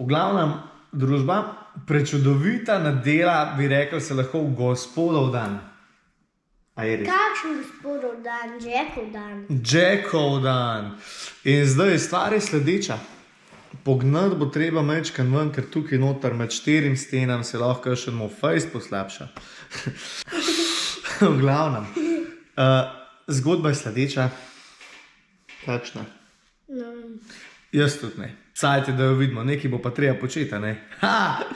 V glavnem, družba, prečudovita nedela, bi rekel, se lahko v gospodov dan. A je res? Kakšen gospodov dan, Jackov dan? Jackov dan. In zdaj stvar je sledeča. Pognati bo treba mečkan ven, ker tukaj noter med 4 stenam se lahko še mu fejst poslabša. V glavnem. Zgodba je sledeča. Kakšna? No. Jaz tudi ne. Cajte, da jo vidimo. Nekaj bo pa treba početi, ne? Ha!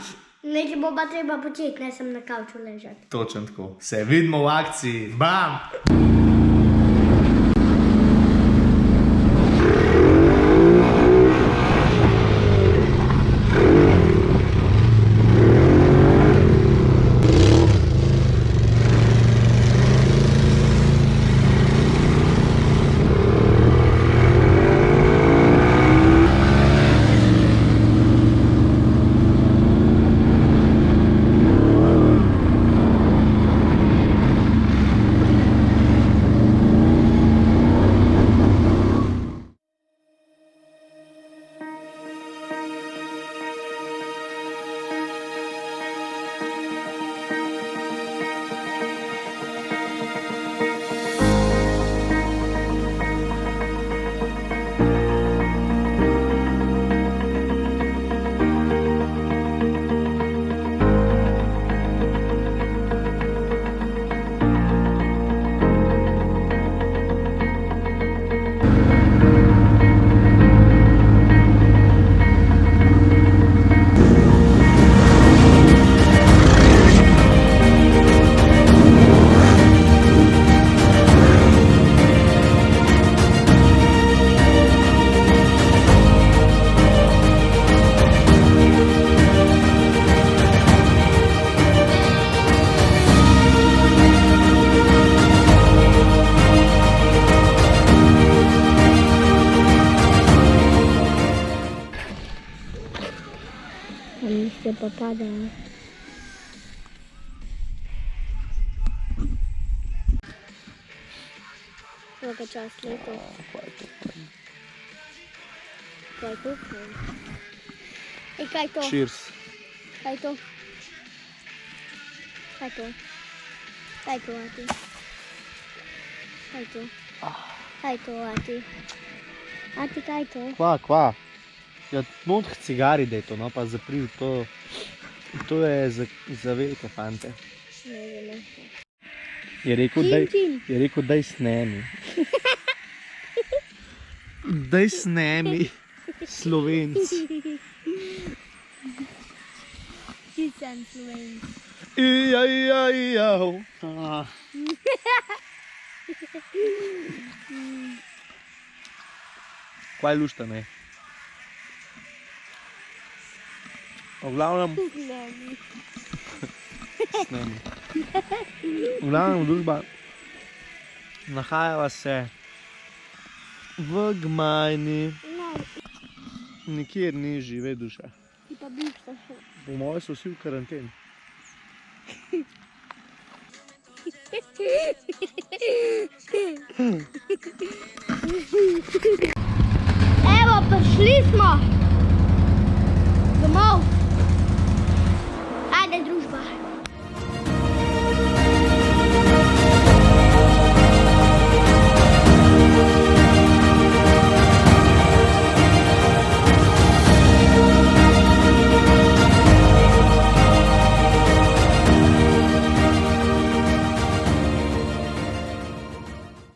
Nekaj bo pa treba početi, ne sem na kavču ležati. Točno tako. Se vidimo v akciji. Bam! Se pa pada. Svaka čast leto. Kaj je to? Kaj je to? Ej, kaj je to? Cheers. Kaj je to? Kaj je to? Kaj je to, Ati? Kaj je to? Kaj je to, Ati? Ati, kaj je to? Kva? Ja, not k cigari dej to, no, pa zapril to. To je za velike fante. Ne. Je rekel, daj snemi. Daj snemi, Slovenc. Ti sem Slovenc. Ijajajajau. Kaj lušta, ne? V glavnem... Snemi. V glavnem, družba, nahajava se v Gmajni. Nikjer ni žive duše. Ti pa bišta še. Po moje so vsi v karanteni. Evo, prišli smo!